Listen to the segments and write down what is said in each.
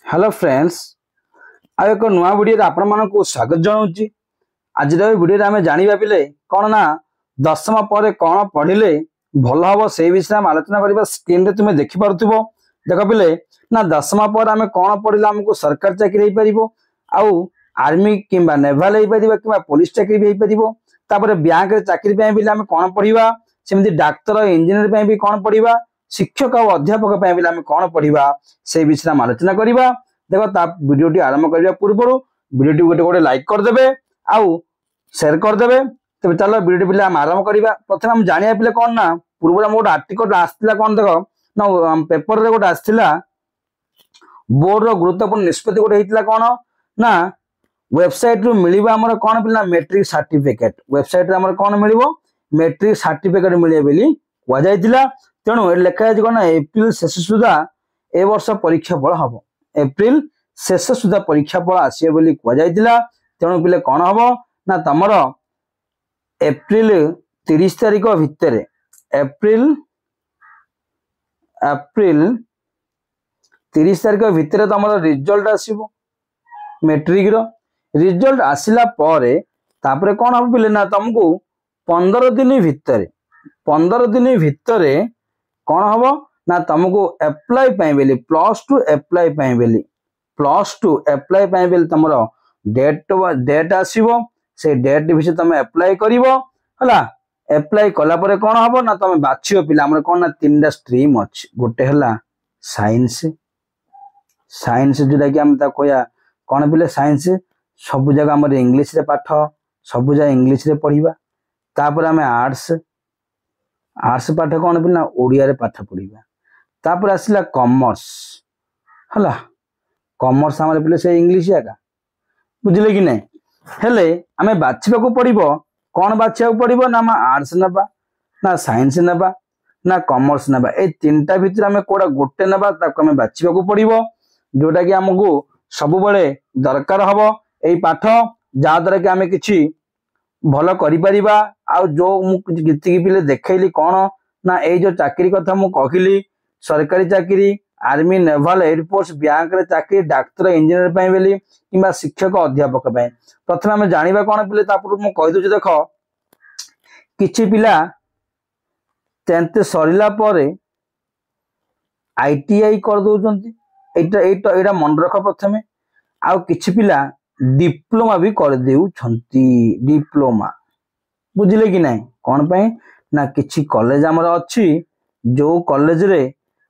Hello friends आ एक नुआ video आपण मानक स्वागत जनाऊँगी। आज वीडियो आम जाना पिले कौन ना दशम पर कौन पढ़ले भल हम से विषय में आलोचना करवा। स्क्रीन रे तुम्हें देखिपुव देख पिले ना दशम पर आम कौन पढ़ले आमको सरकारी चाकरी हो पार आउ आर्मी किंबा नेभाल हो पार कि पुलिस चाकरी हो पार बैंक चाकरी भी आम कौन पढ़ा सेमती डाक्तर इंजीनियर भी कौन पढ़ा शिक्षक और अध्यापक आम कौन पढ़ा से विषय में आलोचना करवा। देखो ता वीडियोटी आरंभ करने पूर्व वीडियोटी गोटे गोटे लाइक करदे आउ शेयर करदे। तेज चलो वीडियो पे आम आरंभ करवा। प्रथम आम जाना पे कौन ना पूर्व गोटे आर्टिकल आसाला कौन देख ना पेपर गोटे आसाला बोर्ड गुरुत्वपूर्ण निष्पत्ति गोटे होता कौन ना वेबसाइट रु मिल आमर कौन पे मैट्रिक सर्टिफिकेट वेबसाइट आमर कौन मिल मैट्रिक सर्टिफिकेट मिले बोली कहुला। तेणु लिखाई कौन ना एप्रिल शेष सुधा ए वर्ष परीक्षा फल हम एप्रिल शेष सुधा परीक्षा फल आसे बोली कहुला। तेणु पिले कौन हम ना तमर एप्रिल 30 तारिख भितर एप्रिल 30 तारिख भितर तमर रिजल्ट आसीबो मैट्रिक रो रिजल्ट आसिला परे तापरे कौन हम पिले ना तुमको 15 दिन भितर कौन हम ना तुमको एप्लाई बेली +2 एप्लाई बेली एप्लाई बेली तुमर डेट आसीबो से डेट विषय तुम एप्लाई करिवो हला। एप्लाई कला परे कौन हम ना तुम बाछियो पिला हमर कौन ना 3टा स्ट्रीम अछि गोटे हला साइंस जोटा कि हम ता कोया कौन पिले साइंस सब जगह हमर इंग्लिश रे पाठ सब जगह इंग्लिश रे पढ़िबा। तापर हमें आर्ट्स पाठ कौन पिला ओडिया रे पाठ पढ़िबा। तापर आसिला कॉमर्स हला कॉमर्स हमर पिले से इंग्लिश आका बुझले कि नहीं हेले आमे बाछिबा को पड़िबो कौन बाछिया को पड़िबो ना हम आर्ट्स नबा ना साइंस नबा ना कॉमर्स नबा ए 3टा भितर आमे कोडा गोटे नबा ताको आमे बाछिबा को पड़िबो जोटा कि हमको सब बळे दरकार हबो एई पाठ जा द्वारा कि आमे किछि भल करि परिबा। आ जो मु गीति पिले देखैली कौन ना ए जो चाकरी कथा मु कहली सरकारी चाकरी आर्मी नेभाल एयरफोर्स बैंक रे चाकरी डाक्तर इंजीनियर पई बेली किंबा शिक्षक अध्यापक पई प्रथम आमे जानिबा कौन पिले तापर मु कहि दोछि। देखो किछि पिला 10th सरिला परे आईटीआई कर दोजंती एटा मन रख प्रथमे आ किछि पिला डिप्लोमा भी कर देउछंती डिप्लोमा बुझिले कि नहीं कौन पे ना किछि कॉलेज हमर अछि जो कॉलेज रे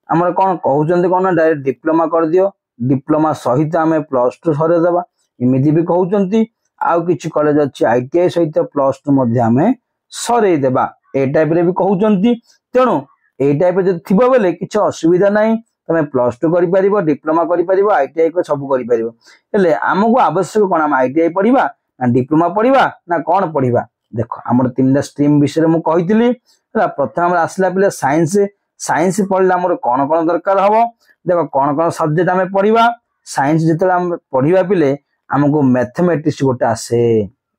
हमर कौन कहउचंती कौन ना डायरेक्ट डिप्लोमा कर दियो डिप्लोमा सहित आमे +2 सरे देबा इमिति भी कहउचंती। आ किछि कॉलेज अछि आईटीआई सहित +2 मध्ये आमे सरे देबा ए टाइप रे भी कहउचंती। तेणु ए टाइप रे थिबो बेले किछि असुविधा नाही तमे +2 करि परिबो डिप्लोमा करि परिबो आईटीआई को सब करि परिबो। हेले हमको आवश्यक कोन हम आईटीआई पढ़िबा ना डिप्लोमा पढ़िबा ना कोन पढ़िबा। देखो हमर 3टा स्ट्रीम विषय मु कहितली हला प्रथम हमर आसला पिले साइंस पढ़ले हमर कोन कोन दरकार हबो। देखो कोन कोन सब्जेक्ट हमें पढ़िबा साइंस जेतले हम पढ़िबा पिले हमको मैथमेटिक्स गोटे आसे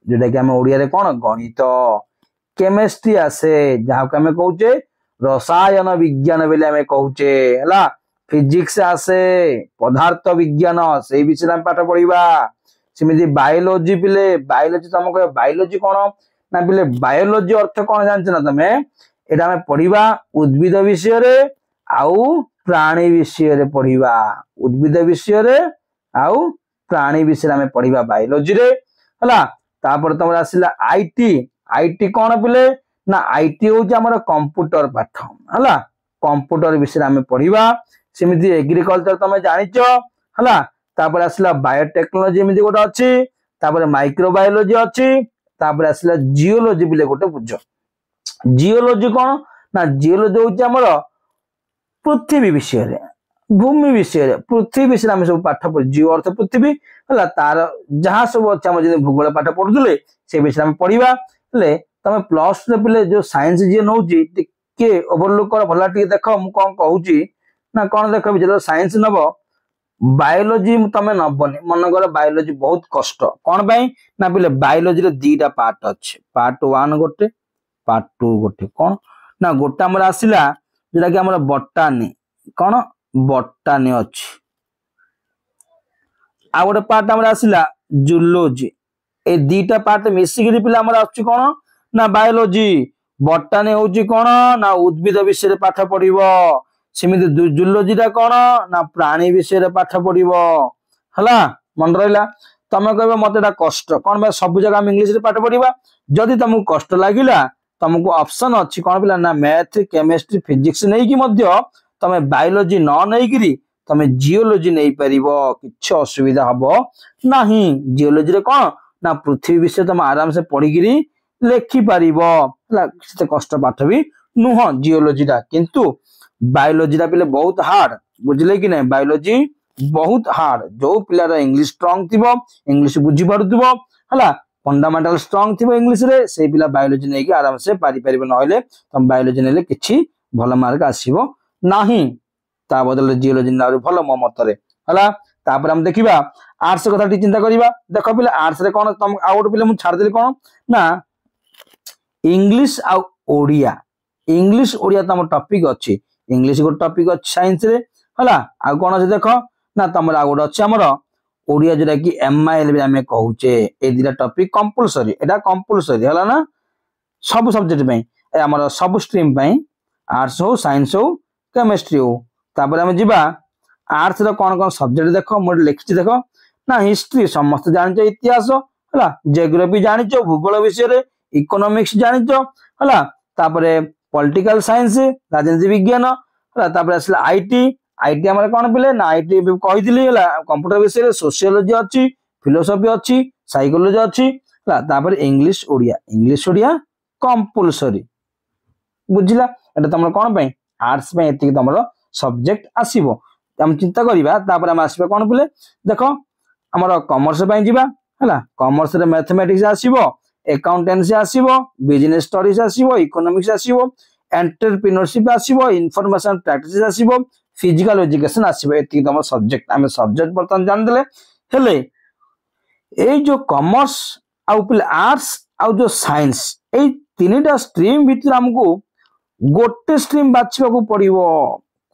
जोटा कि हम ओडिया रे कोन गणित केमिस्ट्री आसे जहा को हमें कहउचे रसायन विज्ञान बेले हमें कहउचे हला फिजिक्स आसे पदार्थ विज्ञान से विषय हम पाठ पढ़िबा। सेमिति बायोलॉजी पिले बायोलॉजी तुम कह बायोलॉजी कौन ना पिले बायोलॉजी अर्थ कौन जानछ ना तमे एटा हमें पढ़िबा उद्भिद विषय रे आउ प्राणी विषय रे पढ़िबा उद्भिद विषय रे आउ प्राणी विषय हमें पढ़िबा बायोलॉजी रे हला। तापर तमरा आसिला आईटी कौन पिले ना आईटी होउछ हमर कंप्यूटर पाठ हला कंप्यूटर विषय हमें पढ़िबा। सेमिति एग्रीकल्चर तमे जानिचो हला। तापर आसिला बायोटेक्नोलॉजी एमिति गोटे अछि तापर माइक्रोबायोलॉजी अछि तापर आसिला जियोलॉजी बिले गोटे बुझ जियोलॉजी कौन ना जियोलॉजी होउछ हमर पृथ्वी विषय रे भूमि विषय रे पृथ्वी विषय हम सब पाठ पढ़ जियो अर्थ पृथ्वी हला तार जहां सब अछि हम जे भूगोल पाठ पढुले से विषय हम पढ़िबा। ले तमे प्लस रे पिले जो साइंस जे नउची टिके ओवरलुक कर भला टिके देखो मु कोन कहूची ना कोन देखो जे साइंस नबो बायोलॉजी तमे नबनी मन कर बायोलॉजी बहुत कष्ट कौन पाई ना पिले बायोलॉजी रे 2टा पार्ट अछि पार्ट 1 गोटे पार्ट 2 गोटे कौन ना गोटा हमर आसिला जेटा कि हमर बटानी कौन बटानी अछि आ गोटे पार्ट आमर आसला जूलोजी ए दीटा पार्ट मिसिकी पिला आमर आछी कोन ना बायोलॉजी बॉटनी होची कोन ना उद्भिद विषय पाठ पढिबो सेमिति जूलोजी टा कोन ना प्राणी विषय पाठ पढिबो हला मन रहला तमे कहबे मते एटा कष्ट कोन बे सब जगह हम इंग्लिश रे पाठ पढिबा जदि तुमको कष्ट लागिला तुमको ऑप्शन अछि कोन पिला ना मैथ केमिस्ट्री फिजिक्स नै कि मध्य तमे बायोलॉजी न नै करी तमे जियोलॉजी नै परिबो किछ असुविधा हबो नाही जियोलॉजी रे कोन ना पृथ्वी विषय तुम आराम से पढी गिरी लेखि परिबो हला सेते कष्ट पाठ भी नुह जियोलॉजी दा किंतु बायोलॉजी दा पिले बहुत हार्ड बुझले कि नै बायोलॉजी बहुत हार्ड जो पिलार इंग्लिश स्ट्रांग थिबो इंग्लिश बुझी पारुथिबो हला फंडामेंटल स्ट्रांग थिबो इंग्लिश रे से पिला बायोलॉजी नै कि आराम से पारि परिबो नहले तुम बायोलॉजी नेले किछि भलो मार्क आसीबो नाही ता बदले जियोलॉजी नारे भलो मो मतरे हला तापर हम देखिबा आर्ट्स कथा टी चिंता करिबा देखो पिला आर्ट्स रे कोन तुम आउट पिले मु छाड़ देली कोन ना इंग्लिश आ ओडिया इंग्लिश ओडिया तम टॉपिक अछि इंग्लिश को टॉपिक अछि साइंस रे हला आ कोन अछि देखो ना तमरा आ गोड अछि हमर ओडिया जेटा कि एमआईएल भी हमें कहूचे ए दिरा टॉपिक कंपलसरी एटा कंपलसरी हला ना सब सब्जेक्ट में ए हमर सब स्ट्रीम में आर्ट्स हो साइंस हो केमिस्ट्री हो तापर हम जिबा आर्ट्स रो कोन कोन सब्जेक्ट देखो मोड लिखछि देखो ना हिस्ट्री समस्त जानिचो इतिहास हला जियोग्राफी जानिचो भूगोल विषय रे इकोनॉमिक्स जानिचो हला तापरे पॉलिटिकल साइंस राजनीति विज्ञान हला तापरे असला आईटी आईटी हमर कोन पिले ना आईटी कहिदिली हला कंप्यूटर विषय रे सोशियोलॉजी अछि फिलोसॉफी अछि साइकोलॉजी अछि हला तापरे इंग्लिश ओडिया कंपलसरी बुझिला एटा तमर कोन पई आर्ट्स में एति तमर सब्जेक्ट आसीबो हम चिंता करिबा तापर हम आसीबा कोन पिले देखो हमर कॉमर्स पई जिबा हला कॉमर्स रे मैथमेटिक्स आसीबो अकाउंटेंसी आसीबो बिजनेस स्टडीज आसीबो इकोनॉमिक्स आसीबो एंटरप्रेन्योरशिप आसीबो इंफॉर्मेशन प्रैक्टिस आसीबो फिजिकल एजुकेशन आसीबो एति तमर सब्जेक्ट हम सब्जेक्ट बर्तन जान देले हेले ए जो कॉमर्स आ पिले आर्ट्स आ जो साइंस ए तीनटा स्ट्रीम भीतर हमको गोटे स्ट्रीम बाछिबा को पड़िबो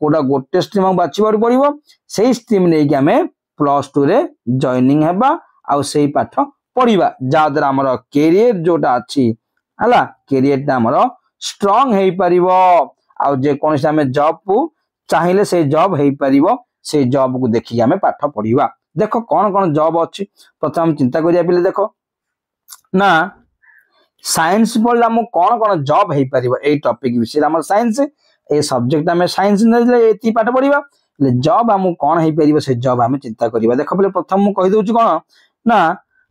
कोडा गोटे स्ट्रीम हम बाछिबा पड़िबो सेही स्ट्रीम नै कि हमें +2 रे जॉइनिंग हेबा आ सेही पाठ पढ़िबा जा द्वारा हमर कैरियर जोटा अछि हला कैरियर ता हमर स्ट्रांग हेई परिबो आ जे कोनसे हमें जॉब को चाहिले से जॉब हेई परिबो से जॉब को देखि हमें पाठ पढ़िबा देखो कोन कोन जॉब अछि प्रथम चिंता करिया पिले देखो ना साइंस पढ़ला हम कोन कोन जॉब हेई परिबो ए टॉपिक विषय हमर साइंस ए सब्जेक्ट हमें साइंस नै एति पाठ पढ़िबा ले जॉब हम कोन हेई परिबो से जॉब हमें चिंता करिबा देखो पहिले प्रथम मु कहि दोछु कोन ना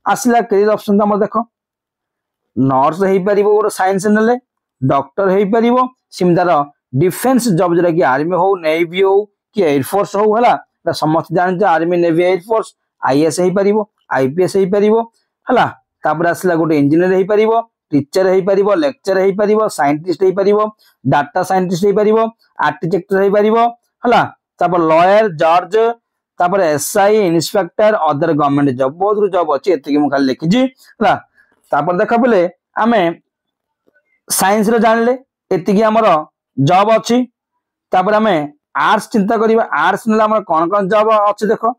आसला कैरियर ऑप्शन हमर देखो नर्स हेई परिबो और साइंस नेले डॉक्टर हेई परिबो सिमदार डिफेंस जॉब जरा कि आर्मी हो नेवी हो कि एयरफोर्स हो हला समस्त जान आर्मी नेवी एयरफोर्स आईएएस हेई परिबो आईपीएस हेई परिबो हला तापर आसला गोटे इंजीनियर हेई परिबो टीचर हेई परिबो लेक्चर हेई परिबो साइंटिस्ट हेई परिबो डाटा साइंटिस्ट हेई परिबो आर्किटेक्ट हेई परिबो हला तापर लॉयर जज तापर SI inspector other government job बहुत जॉब अछि एति कि मु खाली लिखि जी हला तापर देखा पले हमें साइंस रे जानले एति कि हमर जॉब अछि तापर हमें आर्ट्स चिंता करिबा आर्ट्स नेला हमर कोन कोन जॉब अछि देखो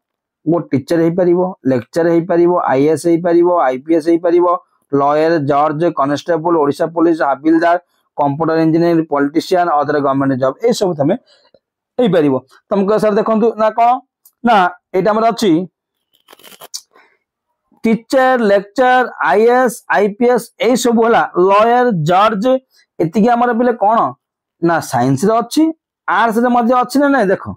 वो टीचर हेई परिबो लेक्चर हेई परिबो आईएएस हेई परिबो आईपीएस हेई परिबो लॉयर जज कांस्टेबल ओडिशा पुलिस हविलदार computer engineer politician other government job ए सब तमे हेई परिबो तुमको सर देखंतु ना कोन ना एटा हमर अछि टीचर लेक्चर आईएएस आईपीएस ए सब होला लॉयर जज एति कि हमर पिले कोन ना साइंस रे अछि आर्ट्स रे मध्ये अछि ना नै देखो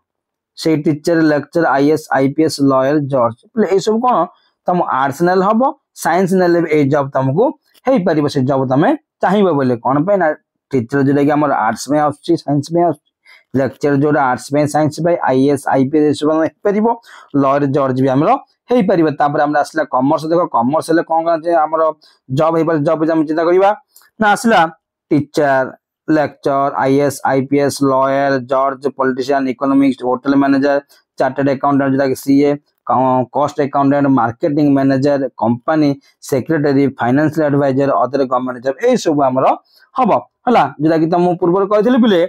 से teacher lecture IAS IPS lawyer जज पिले ए सब कोन तम आर्ट्स नेल हबो साइंस नेले ए जॉब तुमको हेई परिबो से जॉब तमे चाहिबो बोले कोन पे ना टीचर जेडा कि हमर आर्ट्स में आछि साइंस में आछि लेक्चर जोड़ा आर्ट्स में साइंस में आईएएस आईपीएस सब हेई परिबो लॉयर जज भी हमरो हेई परिबो तापर हमरा असला कॉमर्स देखो कॉमर्स ले कोन कोन जे हमरो जॉब हेई पर जॉब हम चिंता करिबा ना असला teacher lecture IAS IPS lawyer जज politician economist hotel manager chartered accountant जेडा कि CA cost accountant marketing manager company secretary financial adviser other government job ए सब हमरो हबो हला जेडा कि तुम पूर्व कहितली बिले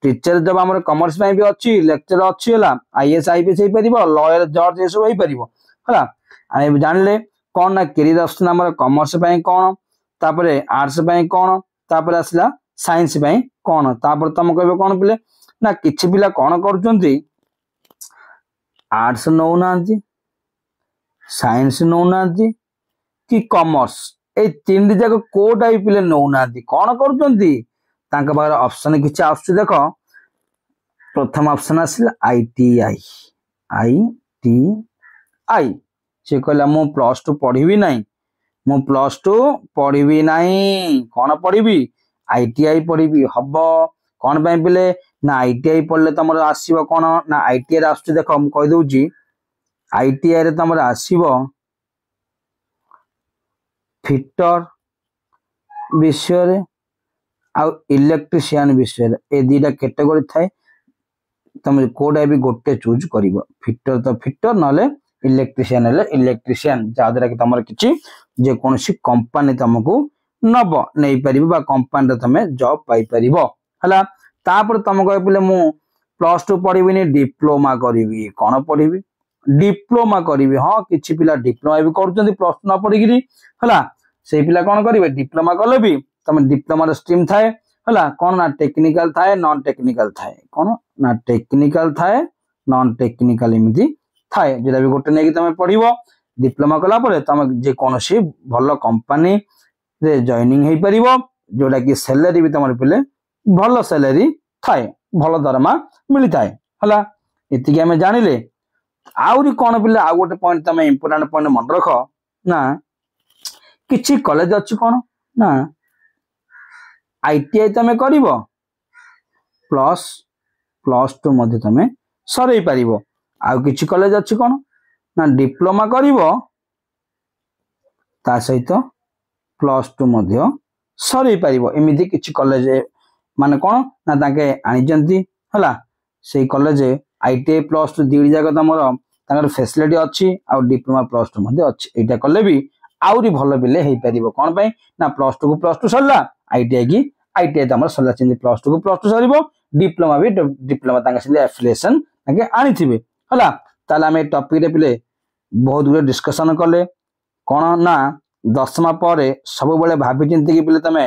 टीचर जब हमर कॉमर्स में भी अछि लेक्चर अछि हला आईएएस आईपीएस हेई परिबो लॉयर जज ए सब हेई परिबो हला आमे जानले कौन ना कैरियर ऑप्शन हमर कॉमर्स पई कौन तापरे आर्ट्स पई कौन तापरे आसला साइंस पई कौन तापर तुम कहबे कौन पिले ना किछि पिला कौन करचंती आर्ट्स नौ नांती साइंस नौ नांती कि कॉमर्स ए तीन जाक कोटा भी पिले नौ नांती कौन करचंती तांका बारे ऑप्शन किछि आसु देखो प्रथम ऑप्शन आसिला आईटीआई आईटीआई से कहला मु +2 पढ़िबी नाही मु +2 पढ़िबी नाही कौन पढ़िबी आईटीआई पढ़िबी हबो कौन पे पिले ना आईटीआई पढ़ले तुम आसव कौन ना आईटीआई आस देख मुझे कहीदे आईटीआई तुम आसव फिटर विषय आउ इलेक्ट्रीशियन विषय ए दुटा कैटेगरी थाए तुम कोडा भी गोटे चूज कर फिटर तो फिटर ना इलेक्ट्रीशियन इलेक्ट्रीशियन जहाद्वारा कि तुम किसी जेकोसी कंपानी तुमको नब नहीं पार कंपानी तुम जॉब पाई है तापर तुम कह पे मु +2 पढ़ी डिप्लोमा करी कौन पढ़ी डिप्लोमा करी हाँ किसी पिला डिप्लोमा भी कर +2 न पढ़ी है से पिला कौन करेंगे डिप्लोमा कले भी तुम डिप्लोमा स्ट्रीम थाए है कौन ना टेक्निकल थाए नॉन टेक्निकल थाए कौन ना टेक्निकल थाए नॉन टेक्निकल एमती थाए जोटा भी गोटे नहीं तुम पढ़ डिप्लोमा कला तुम जेकोसी भल कंपानी रे जॉइनिंग हो पार जोटा कि सैलरी भी तुम पिले भल सैलरी थाए भल दरमा मिली थाए है ये आम जानिले आउरी कौन पिले आउ गोटे पॉइंट तुम इंपोर्टेंट पॉइंट मन रख ना किछि कॉलेज अच्छी कौन ना आईटीआई तुम कर +2 मध्य तुम सरई पार आउ किछि कॉलेज अच्छी कौन ना डिप्लोमा कर सहित +2 मध्य सरई पार एमती किछि कॉलेज माने कौन ना ताके आनिजंती हला से कॉलेज आईटीआई +2 दी जाक तुम फैसिलिटी अच्छी आ डिप्लोमा +2 मध्य अच्छी एटा कले भी आउरी भल बिले हो पार कौन पे ना +2 को +2 सरला आईटीआई की आईटीआई तुम सरला +2 को +2 सर डिप्लोमा भी डिप्लोमा एफिलिएशन आनी है ताले आम टॉपिक रे पिले बहुत गुड़े डिस्कशन कले कौन ना दशमा पर सब बेले भाभी चिंती कि पिले तुम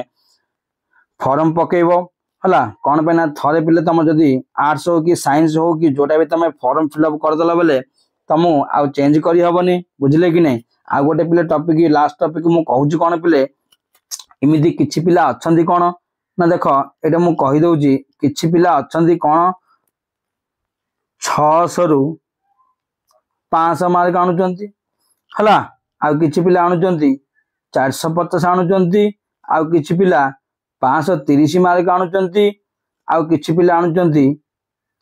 फॉर्म पकेब है कौन पे ना थरे पिले तुम जदि आर्ट्स हो कि साइंस हो कि जोटा भी तुम फॉर्म फिलअप करदेला बेले तुम आउ चेंज कर हबनी बुझले कि नहीं आ गोटे पिले टॉपिक लास्ट टॉपिक मु कहूँ कौन पिले इमिदी किछि पिला अच्छंदी कौन ना देख एटा मु कहि दउची किछि पिला अच्छंदी कौन 600 रु 500 मार्क आणुचंती हला आ किछि पिला आणुचंती 450 आणुचंती आ किछि पिला 530 मार्क आणुचंती आ किछि पिला आणुचंती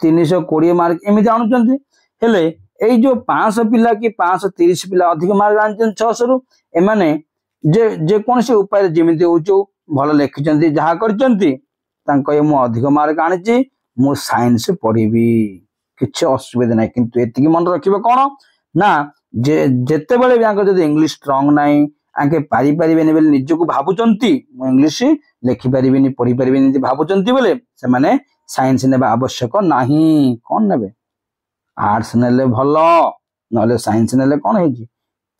320 मार्क एमिति आणुचंती हेले एई जो 500 पिला कि 530 पिला अधिक मार्क आनछन 600 रु एमाने जे कौन से उपाय जेमिति होचो भल लिखिचंती जहा करचंती तांको ए मु अधिक मार्क आनिची मु साइंस पढ़िबी किछि असुविधा नै किंतु एतिकी मन रखिबे कोन ना जेते बेले भी जदि इंग्लिश स्ट्रांग नाही आके पारी पारिबेनी बेले निजको भाबुचंती मु इंग्लिश लिखि पारिबेनी पढ़ी पारिबेनी भाबुचंती बेले से माने साइंस नेबा आवश्यक नाही कोन नेबे आर्ट्स नेले भल नले साइंस नेले कोन हे जी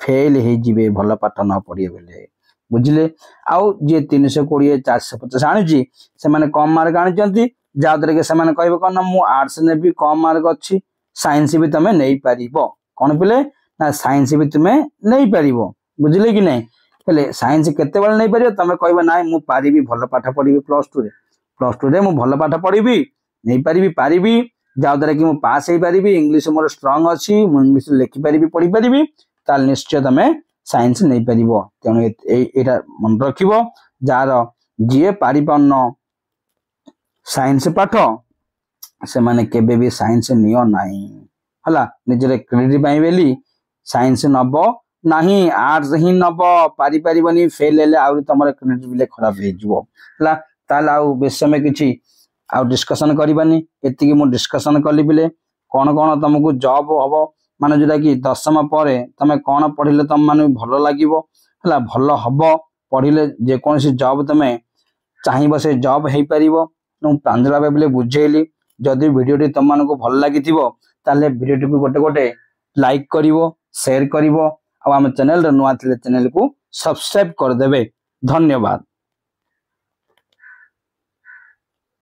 फेल हे जिवे भल पाठ न पढ़िए बेले बुझिले आउ जे 320 450 आनिची से माने कम मार्क आनिचंती जाद्वारा के से माने कहबे कोन मु आर्ट्स ने भी कम मार्क अच्छी साइंस भी तुमे नहीं पारिबो कोन पिले ना साइंस भी तुमे नहीं पारिबो बुझिले कि नहीं हेले साइंस केते बेले नहीं पारिबो तमे कहबे ना मु पारिबी भल पाठ पढ़िबी +2 रे मु भल पाठ पढ़िबी नहीं पारिबी जाद्वारा कि मु पास हो पारिबी इंग्लिश मोर स्ट्रांग अच्छी मु इंग्लिश लिखि पारिबी पढ़ी पारिबी ताल निश्चय तमे साइंस नहीं पारिबो तेणु एटा मन रखिबो जार जीए पारि पारन साइंस पाठ से माने केबे भी साइंस नियो नाही हला निजरे क्रेडिट पाई बेली साइंस नबो नाही आर्ट्स ही नबो पारि पारिबनी फेल हेले आउरी तमरे क्रेडिट बिले खराब हे जिवो हला ताल आउ बेसमे किछि आउ डिस्कशन करिबानी एतिकी मु डिस्कशन कली बिले कोन कोन तुमको जॉब हबो माने जोटा कि दशमा पर तमे कोन पढ़िले तम माने भलो लागिवो हला भलो हबो पढ़िले जे कोनसी जॉब तमे चाहिबो से जॉब हे परिबो नु प्रांजला बेले बुझेली जदि वीडियो टी तुम मानको भल लागिथिबो ताले वीडियो टी को गोटे गोटे लाइक करिवो शेयर करिवो आ हम चैनल नुआ थे चैनल को सब्सक्राइब करदेवे। धन्यवाद।